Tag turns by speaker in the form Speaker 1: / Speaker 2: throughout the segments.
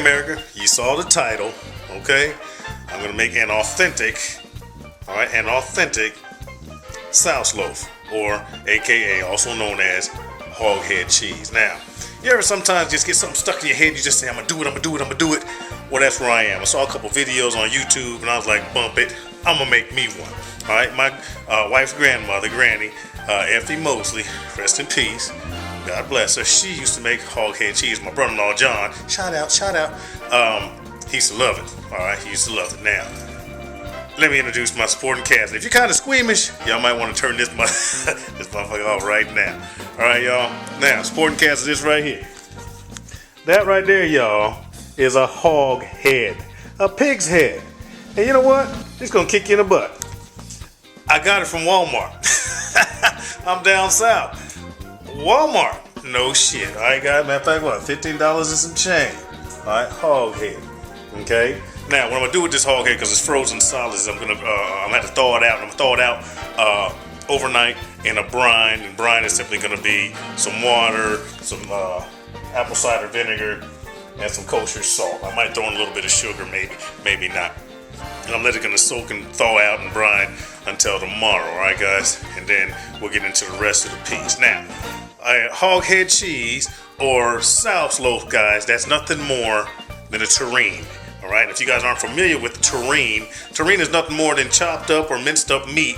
Speaker 1: America, you saw the title, okay? I'm gonna make an authentic, all right, an authentic Souse Loaf, or AKA also known as Hog Head Cheese. Now, you ever sometimes just get something stuck in your head, you just say, I'm gonna do it, I'm gonna do it, I'm gonna do it. Well, that's where I am. I saw a couple videos on YouTube and I was like, bump it, I'm gonna make me one. All right, my wife's grandmother, Granny, Effie Mosley, rest in peace, God bless her, she used to make hog head cheese. My brother-in-law, John, shout out, he used to love it, all right, he used to love it. Now, let me introduce my supporting cast. If you're kind of squeamish, y'all might want to turn this motherfucker off right now. All right, y'all. Now, supporting cast is this right here. That right there, y'all, is a hog head, a pig's head. And you know what? It's gonna kick you in the butt. I got it from Walmart. I'm down south. Walmart. No shit. All right, guys. Matter of fact, what? $15 and some change. All right, hog head. Okay. Now, what I'm gonna do with this hog head, because it's frozen solid, is I'm gonna have to thaw it out. I'm gonna thaw it out overnight in a brine. And brine is simply gonna be some water, some apple cider vinegar, and some kosher salt. I might throw in a little bit of sugar, maybe not. And I'm letting it gonna soak and thaw out and brine until tomorrow. All right, guys. And then we'll get into the rest of the piece. Now, hog head cheese or Souse Loaf, guys, that's nothing more than a terrine. All right, if you guys aren't familiar with terrine is nothing more than chopped up or minced up meat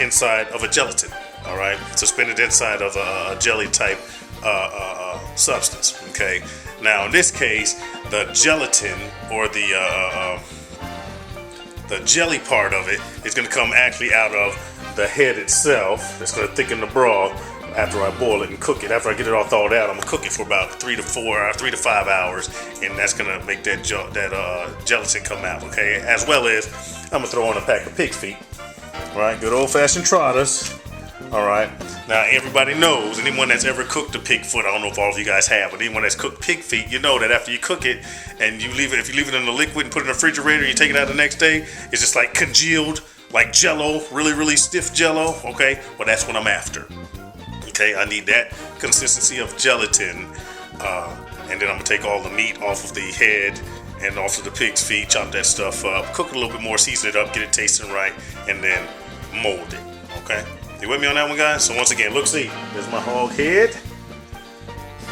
Speaker 1: inside of a gelatin. All right, suspended inside of a jelly type substance. Okay, now in this case, the gelatin or the jelly part of it is going to come actually out of the head itself. It's going to thicken the broth after I boil it and cook it. After I get it all thawed out, I'm gonna cook it for about 3 to 5 hours, and that's gonna make that gelatin come out. Okay, as well as I'm gonna throw on a pack of pig's feet. All right, good old-fashioned trotters. All right, now everybody knows, anyone that's ever cooked a pig foot, I don't know if all of you guys have, but anyone that's cooked pig feet, you know that after you cook it and you leave it, if you leave it in the liquid and put it in the refrigerator, you take it out the next day, it's just like congealed, like jello, really stiff jello. Okay, well that's what I'm after. Okay, I need that consistency of gelatin, and then I'm gonna take all the meat off of the head and off of the pig's feet, chop that stuff up, cook it a little bit more, season it up, get it tasting right, and then mold it. Okay, you with me on that one, guys? So once again, look, see, there's my hog head.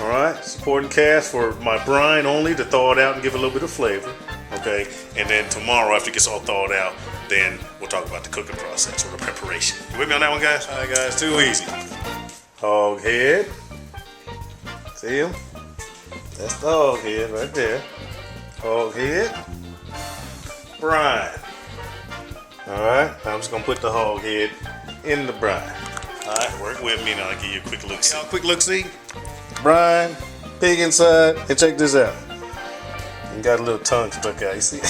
Speaker 1: All right, supporting cast for my brine only to thaw it out and give it a little bit of flavor. Okay, and then tomorrow after it gets all thawed out, then we'll talk about the cooking process or the preparation. You with me on that one, guys? All right, guys, too easy. Hog head. See him? That's the hog head right there. Hog head. Brine. Alright, I'm just gonna put the hog head in the brine. Alright, work with me now. I'll give you a quick look see. Quick look see. Brine, pig inside, and check this out. You got a little tongue stuck out, you see?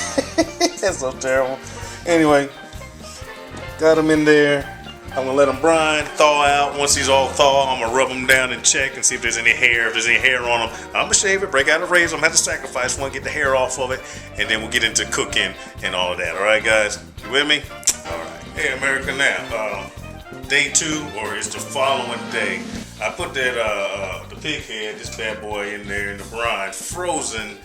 Speaker 1: That's so terrible. Anyway, got them in there. I'm gonna let them brine, thaw out. Once he's all thawed, I'm gonna rub them down and check and see if there's any hair. If there's any hair on them, I'm gonna shave it, break out a razor. I'm gonna have to sacrifice one, get the hair off of it, and then we'll get into cooking and all of that. All right, guys, you with me? All right. Hey, America, now day 2, or it's the following day. I put that the pig head, this bad boy, in there in the brine, frozen.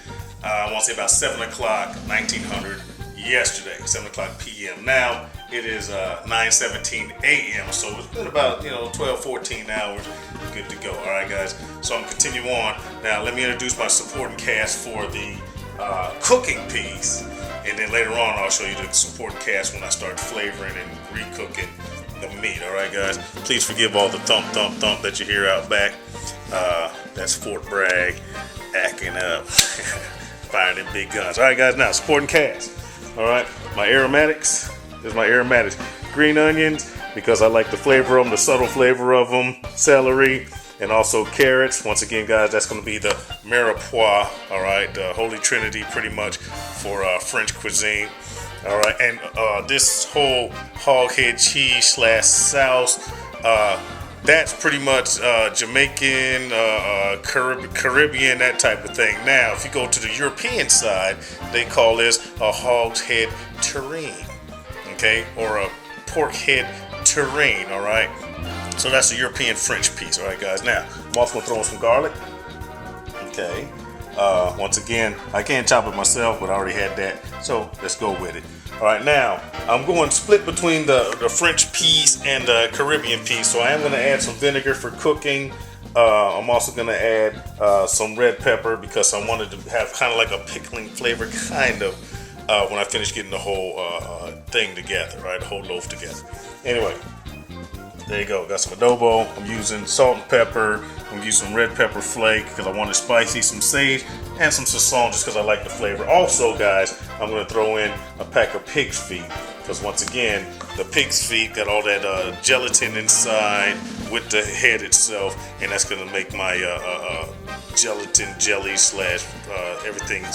Speaker 1: I want to say about 7 o'clock, 1900 yesterday, 7 o'clock p.m. Now it is 9:17 a.m. So it's been about 12, 14 hours. Good to go. All right, guys. So I'm gonna continue on. Now let me introduce my supporting cast for the cooking piece, and then later on I'll show you the supporting cast when I start flavoring and recooking the meat. All right, guys. Please forgive all the thump that you hear out back. That's Fort Bragg acting up, firing them big guns. All right, guys. Now supporting cast. All right, my aromatics. There's my aromatics. Green onions, because I like the flavor of them, the subtle flavor of them. Celery, and also carrots. Once again, guys, that's going to be the mirepoix. All right, the Holy Trinity, pretty much, for French cuisine. All right, and this whole hog head cheese / sauce, that's pretty much Jamaican, Caribbean, that type of thing. Now, if you go to the European side, they call this a hog's head terrine, okay, or a pork head terrine. All right, so that's a European French piece. All right, guys. Now, I'm also gonna throw in some garlic. Okay, Once again, I can't chop it myself, but I already had that, so let's go with it. All right, now I'm going split between the French piece and the Caribbean piece, so I am going to add some vinegar for cooking. I'm also going to add some red pepper because I wanted to have kind of like a pickling flavor, kind of, when I finish getting the whole thing together, right? The whole loaf together. Anyway, there you go. Got some adobo. I'm using salt and pepper. I'm using some red pepper flake because I want it spicy, some sage, and some sazon just because I like the flavor. Also, guys, I'm going to throw in a pack of pig's feet because once again, the pig's feet got all that gelatin inside with the head itself, and that's going to make my gelatin jelly slash everything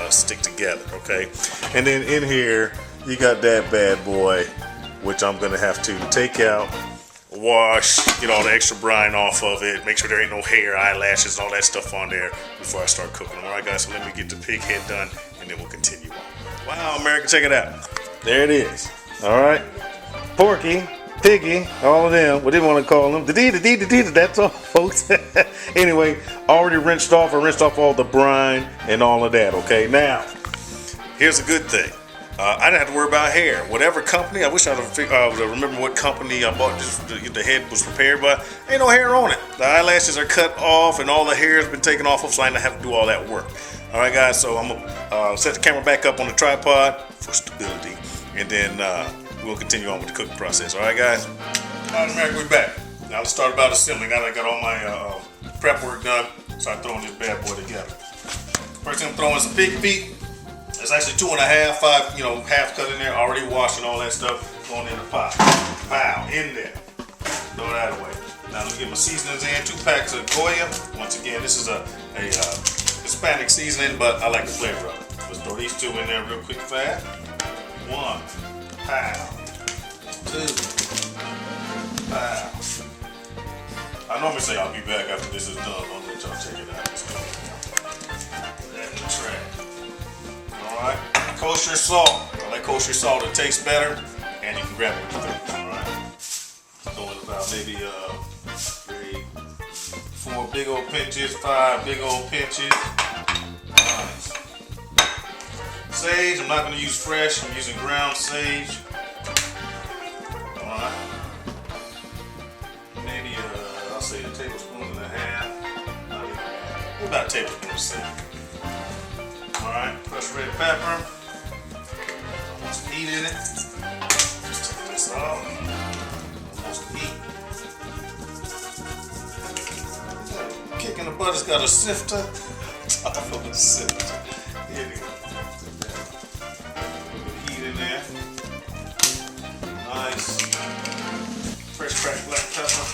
Speaker 1: stick together, okay? And then in here, you got that bad boy, which I'm going to have to take out, wash, get all the extra brine off of it, make sure there ain't no hair, eyelashes, all that stuff on there before I start cooking them. All right, guys, so let me get the pig head done, and then we'll continue on. Wow, America, check it out. There it is. All right. Porky, Piggy, all of them, what do you want to call them? That's all, folks. Anyway, already rinsed off. I rinsed off all the brine and all of that, okay? Now, here's a good thing. I didn't have to worry about hair. Whatever company, I wish I would remember what company I bought the head was prepared by. Ain't no hair on it. The eyelashes are cut off and all the hair has been taken off of, so I didn't have to do all that work. All right, guys, so I'm going to set the camera back up on the tripod for stability, and then we'll continue on with the cooking process. All right, guys? All right, America, we're back. Now let's start about assembling. Now that I got all my prep work done, start throwing this bad boy together. First thing I'm throwing is some pig feet. It's actually 2.5, 5, half cut in there, already washed and all that stuff, going in the pot. Wow, in there. Throw that away. Now let me get my seasonings in. 2 packs of Goya. Once again, this is a Hispanic seasoning, but I like the flavor of it. Let's throw these 2 in there real quick, fast. 1, pow. 2, pow. I normally say I'll be back after this is done. I'll let y'all check it out. Let's go. Put that in the trash. Alright, kosher salt. I like kosher salt, it tastes better, and you can grab it with your finger. Alright, throwing about maybe 3, 4 big old pinches, 5 big old pinches. Nice. Sage, I'm not going to use fresh, I'm using ground sage. Alright, maybe I'll say a tablespoon and a half. About a tablespoon of sage. Alright, crushed red pepper. Almost heat in it. Just take this off. Almost heat. Kick in the butt, it's got a sifter. Top of a sifter. Anyway. A little heat in there. Nice. Fresh cracked black pepper.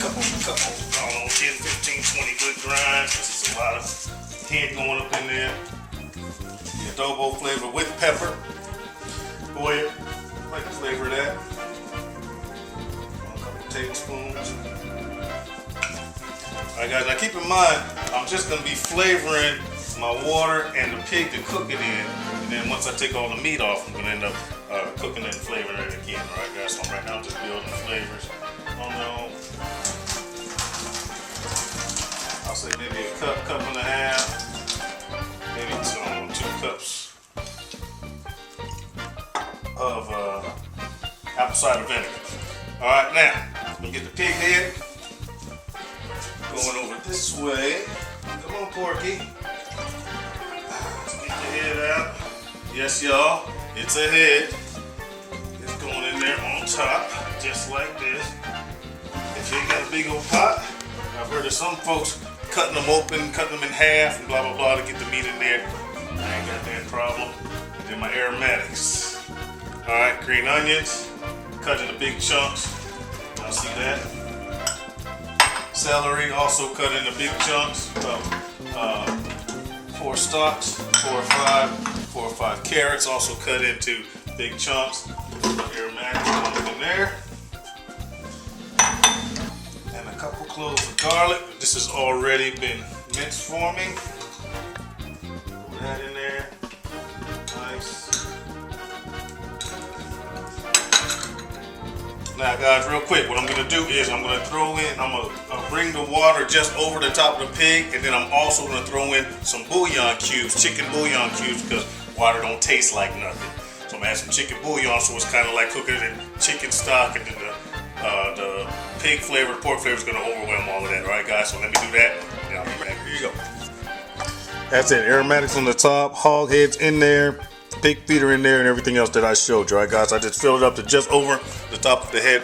Speaker 1: Couple, 10, 15, 20 good grinds. This is a lot of head going up in there. The adobo flavor with pepper. Boy, I like the flavor of that. A couple tablespoons. Alright, guys, now keep in mind, I'm just going to be flavoring my water and the pig to cook it in. And then once I take all the meat off, I'm going to end up cooking it and flavoring it again. Alright, guys, so right now I'm just building the flavors. Oh no. I'll say maybe a cup and a half, maybe 2 cups of apple cider vinegar. All right, now we get the pig head going over this way. Come on, Porky. Let's get the head out. Yes, y'all, it's a head. It's going in there on top, just like this. If you ain't got a big old pot, I've heard of some folks cutting them open, cutting them in half, and blah, blah, blah to get the meat in there. I ain't got that problem. And then my aromatics. All right, green onions, cut into big chunks. Y'all see that? Celery, also cut into big chunks. 4 stalks, 4 or 5 carrots, also cut into big chunks. Aromatics going in there. Couple cloves of garlic. This has already been minced for me. Put that in there. Nice. Now guys, real quick, what I'm gonna do is I'm gonna throw in, I'm gonna bring the water just over the top of the pig, and then I'm also gonna throw in some bouillon cubes, chicken bouillon cubes, because water don't taste like nothing. So I'm gonna add some chicken bouillon, so it's kind of like cooking it in chicken stock, and then the pig flavor, pork flavor is gonna overwhelm all of that. All right, guys. So let me do that. And I'll be back. Here you go. That's it. Aromatics on the top, hog heads in there, pig feet are in there, and everything else that I showed you. All right, guys. I just filled it up to just over the top of the head.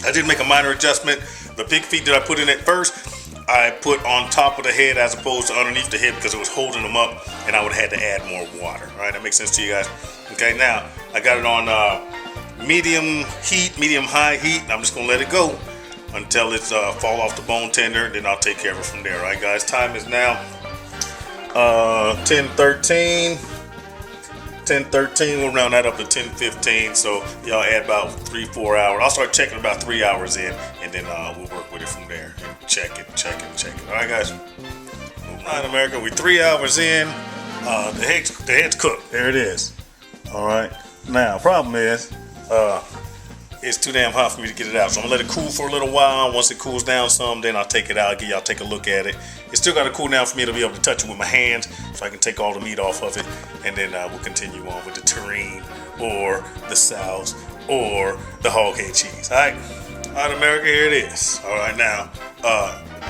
Speaker 1: I did make a minor adjustment. The pig feet that I put in at first, I put on top of the head as opposed to underneath the head because it was holding them up, and I would have had to add more water. All right, that makes sense to you guys. Okay, now I got it on medium heat, medium high heat. I'm just gonna let it go until it's fall off the bone tender. Then I'll take care of it from there. All right, guys. Time is now 10:13. 10:13. We'll round that up to 10:15. So y'all add about 3-4 hours. I'll start checking about 3 hours in, and then we'll work with it from there. Check it. All right, guys. All right, America. We're 3 hours in. The head's cooked. There it is. All right. Now, problem is, it's too damn hot for me to get it out. So I'm gonna let it cool for a little while. Once it cools down some, then I'll take it out, y'all take a look at it. It's still gotta cool down for me to be able to touch it with my hands, so I can take all the meat off of it, and then we'll continue on with the terrine, or the Souse, or the Hog Head Cheese. All right, America, here it is. All right, now,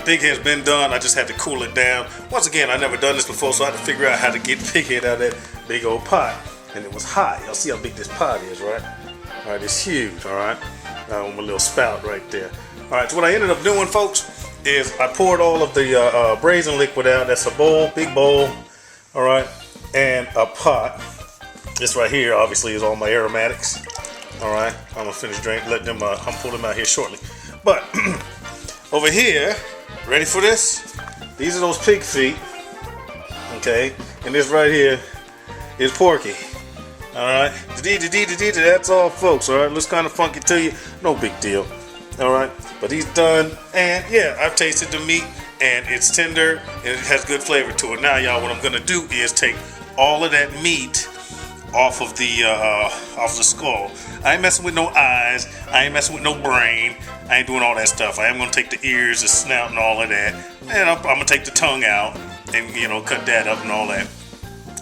Speaker 1: pig head's been done. I just had to cool it down. Once again, I've never done this before, so I had to figure out how to get pig head out of that big old pot, and it was hot. Y'all see how big this pot is, right? All right, it's huge, all right? With my little spout right there. All right, so what I ended up doing, folks, is I poured all of the braising liquid out. That's a bowl, big bowl, all right, and a pot. This right here, obviously, is all my aromatics, all right? I'm gonna finish letting them, I'm pulling them out here shortly. But over here, ready for this? These are those pig feet, okay? And this right here is Porky. Alright, that's all, folks. Alright, looks kind of funky to you. No big deal. Alright, but he's done. And yeah, I've tasted the meat, and it's tender, and it has good flavor to it. Now, y'all, what I'm gonna do is take all of that meat off of the skull. I ain't messing with no eyes. I ain't messing with no brain. I ain't doing all that stuff. I am gonna take the ears, the snout, and all of that. And I'm gonna take the tongue out and, you know, cut that up and all that,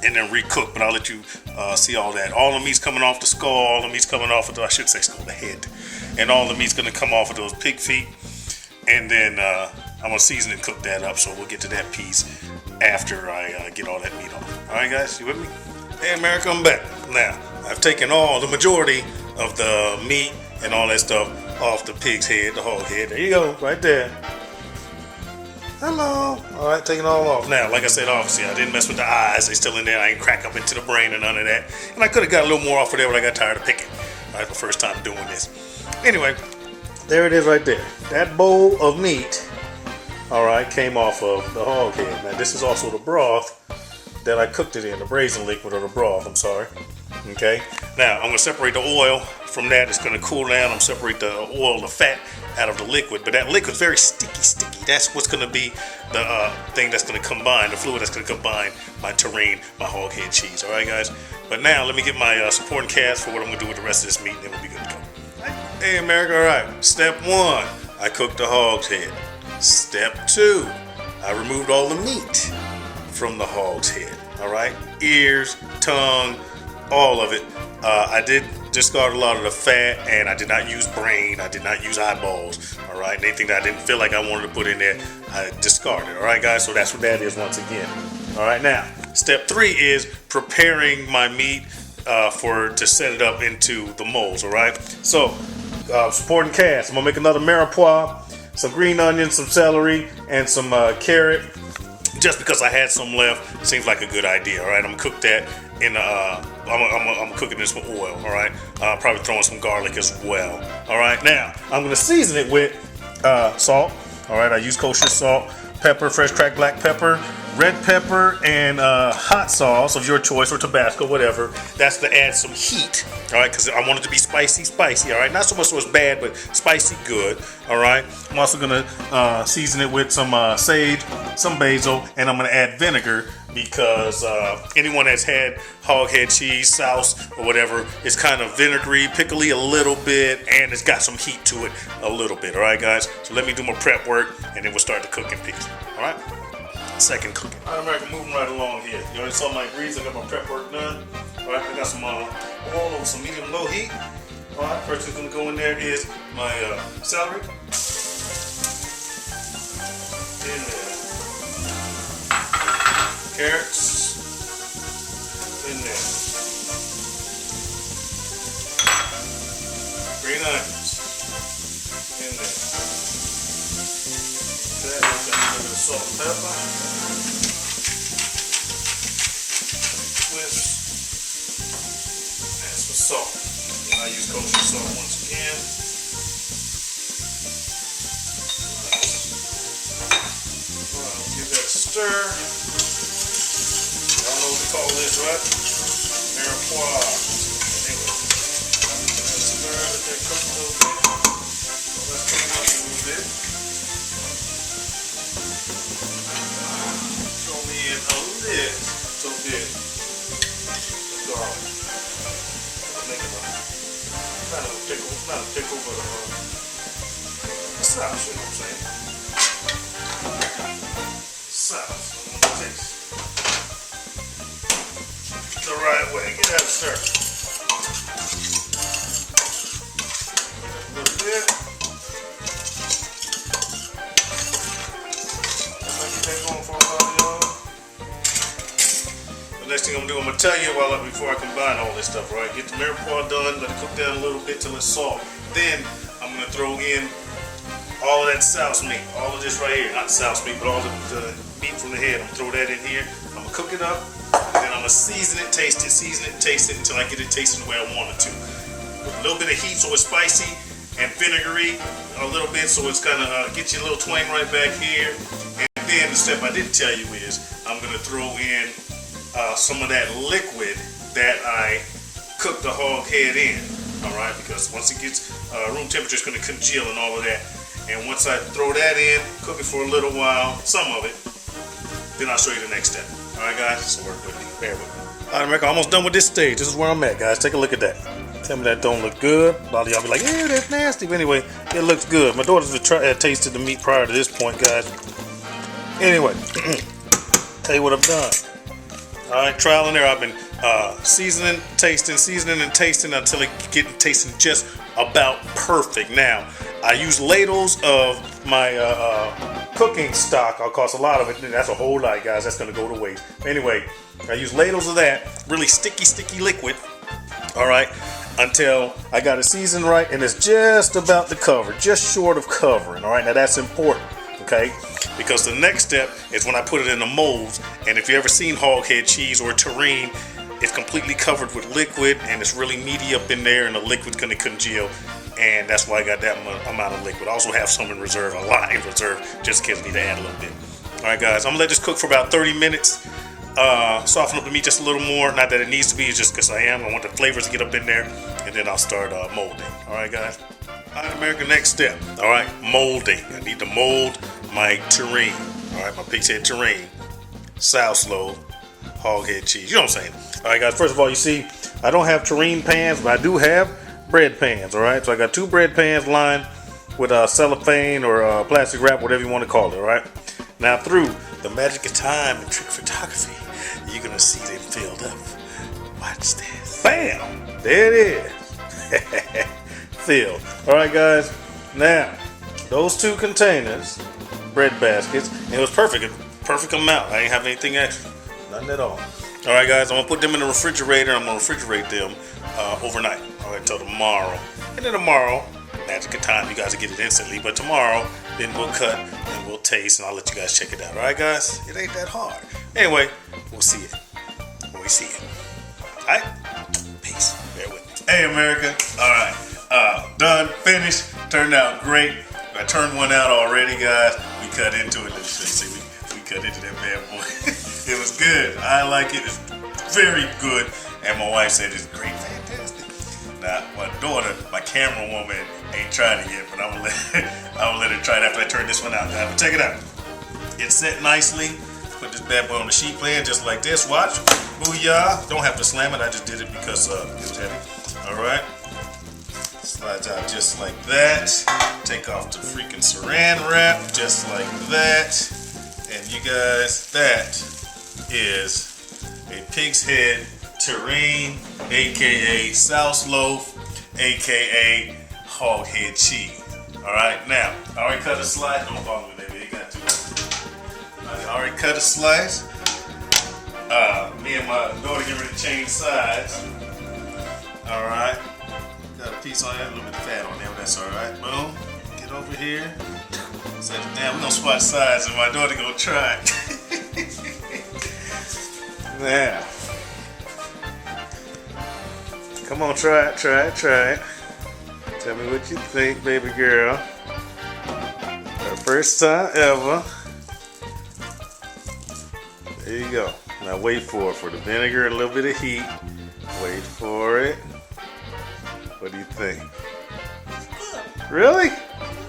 Speaker 1: and then recook. But I'll let you see all that. All the meat's coming off the skull. All the meat's coming off of the, I should say skull, the head. And all the meat's gonna come off of those pig feet. And then I'm gonna season and cook that up. So we'll get to that piece after I get all that meat off. All right, guys, you with me? Hey, America, I'm back. Now, I've taken the majority of the meat and all that stuff off the pig's head, the hog head. There you go, right there. Hello. All right, taking it all off. Now, like I said, obviously, I didn't mess with the eyes. They still in there. I ain't crack up into the brain or none of that. And I could have got a little more off of there, but I got tired of picking. All right, the first time doing this. Anyway, there it is right there. That bowl of meat, all right, came off of the hog head. Now, this is also the broth that I cooked it in, the braising liquid, or the broth, I'm sorry. Okay, now I'm gonna separate the oil from that. It's gonna cool down. I'm gonna separate the oil, the fat, out of the liquid. But that liquid's very sticky. That's what's gonna be the thing that's gonna combine, the fluid that's gonna combine my terrine, my hog head cheese. All right, guys. But now let me get my supporting cast for what I'm gonna do with the rest of this meat, and then we'll be good to go. Hey, America, all right. Step 1, I cooked the hog's head. Step 2, I removed all the meat from the hog's head. All right, ears, tongue, all of it. I did discard a lot of the fat, and I did not use brain. I did not use eyeballs. All right, anything that I didn't feel like I wanted to put in there, I discarded. All right, guys. So that's what that is once again. All right, now step 3 is preparing my meat to set it up into the molds. All right. So supporting cast. I'm gonna make another mirepoix, some green onions, some celery, and some carrot. Just because I had some left, seems like a good idea. All right, I'm gonna cook that in. I'm cooking this with oil. All right, probably throwing some garlic as well. All right, now I'm gonna season it with salt. All right, I use kosher salt, pepper, fresh cracked black pepper, red pepper and hot sauce of your choice, or Tabasco, whatever. That's to add some heat, all right, because I want it to be spicy, all right. Not so much so it's bad, but spicy good, all right. I'm also gonna season it with some sage, some basil, and I'm gonna add vinegar because anyone that's had hog head cheese, souse, or whatever, it's kind of vinegary, pickly a little bit, and it's got some heat to it a little bit, all right, guys. So let me do my prep work, and then we'll start the cooking piece, all right. Second cooking. All right, America, moving right along here. You already saw my ingredients. I got my prep work done. All right, I got some oil over some medium-low heat. All right, first thing's gonna go in there is my celery. In there. Carrots. In there. Green onions. In there. Okay, got a little bit of salt and pepper. Twist. Add some salt. And I use kosher salt once again. Alright, give that a stir. Y'all know what we call this, right? Mirepoix. Anyway, stir, let that cook a little bit. So let's cook it up a little bit. Throw me in a little bit of garlic. Make it kind of a pickle, not a pickle, but a sauce, you know what I'm saying? Sauce, I want to taste the right way. Get that stir. A little bit. Get that going for a while, y'all. The next thing I'm gonna do, I'm gonna tell you before I combine all this stuff, right? Get the mirepoix done, let it cook down a little bit till it's soft. Then I'm gonna throw in all of that souse meat, all of this right here, not souse meat, but all the meat from the head. I'm gonna throw that in here. I'm gonna cook it up, and then I'm gonna season it, taste it, season it, and taste it until I get it tasting the way I want it to. With a little bit of heat, so it's spicy and vinegary a little bit, so it's kind of get you a little twang right back here. And then the step I didn't tell you is I'm gonna throw in some of that liquid that I cooked the hog head in, all right, because once it gets room temperature, it's going to congeal and all of that. And once I throw that in, cook it for a little while, some of it, then I'll show you the next step. All right, guys, so work with me, bear with me. All right, America, almost done with this stage. This is where I'm at, guys. Take a look at that. Tell me that don't look good. A lot of y'all be like, "Ew, that's nasty." But anyway, it looks good. My daughters have tasted the meat prior to this point, guys. Anyway, tell you what I've done. All right, trial and error. I've been seasoning, tasting until it tasting just about perfect. Now, I use ladles of my cooking stock. I'll cost a lot of it. That's a whole lot, guys. That's gonna go to waste. Anyway, I use ladles of that really sticky liquid. All right, until I got it seasoned right, and it's just about to cover, just short of covering. All right, now that's important. Okay, because the next step is when I put it in the molds. And if you ever seen hog head cheese or terrine, it's completely covered with liquid, and it's really meaty up in there, and the liquid's gonna congeal, and that's why I got that amount of liquid. I also have some in reserve, a lot in reserve, just in case I need to add a little bit. All right, guys, I'm gonna let this cook for about 30 minutes. Soften up the meat just a little more. Not that it needs to be, it's just because I want the flavors to get up in there, and then I'll start molding. All right, guys. All right, America, next step. All right, molding. I need to mold my terrine. All right, my pig's head terrine, Souse Loaf, hog head cheese. You know what I'm saying? All right, guys. First of all, you see, I don't have terrine pans, but I do have bread pans. All right, so I got 2 bread pans lined with cellophane or plastic wrap, whatever you want to call it. All right. Now, through the magic of time and trick photography, you're gonna see them filled up. Watch this. Bam! There it is. Filled. All right, guys. Now, those 2 containers, bread baskets, and it was perfect amount. I ain't have anything extra, nothing at all. All right, guys. I'm gonna put them in the refrigerator. I'm gonna refrigerate them overnight. All right, until tomorrow. And then tomorrow, magic of time, you guys will get it instantly. But tomorrow, then we'll cut and we'll taste, and I'll let you guys check it out. All right, guys. It ain't that hard. Anyway, we'll see it when we see it. All right. Peace. Bear with me. Hey, America. All right. Done, finished, turned out great. I turned one out already, guys. We cut into it. Let's see, we cut cut into that bad boy. It was good. I like it. It's very good. And my wife said it's great, fantastic. Now, my daughter, my camera woman, ain't tried it yet, but I'm gonna let her try it after I turn this one out. Now, check it out. It's set nicely. Put this bad boy on the sheet pan just like this. Watch. Booyah. Don't have to slam it. I just did it because it was heavy. Alright. Slides out just like that. Take off the freaking saran wrap just like that. And you guys, that is a pig's head Terrine, aka Souse Loaf, aka Hog Head Cheese. Alright, now, I already cut a slice. Don't bother with that, baby. You got to. I already cut a slice. Me and my daughter get ready to change sides. Alright. Got a piece on there, a little bit of fat on there, but that's alright. Boom. Get over here. Set it down. We're gonna swatch sides and my daughter gonna try it. Now. Come on, try it. Tell me what you think, baby girl. Our first time ever. There you go. Now wait for the vinegar, a little bit of heat. Wait for it. What do you think? Really?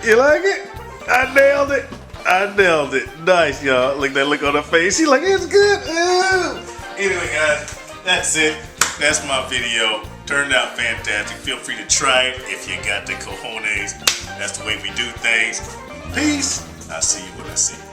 Speaker 1: You like it? I nailed it. Nice, y'all. Look at that look on her face. She's like, it's good. Ooh. Anyway, guys, that's it. That's my video. Turned out fantastic. Feel free to try it if you got the cojones. That's the way we do things. Peace. I'll see you when I see you.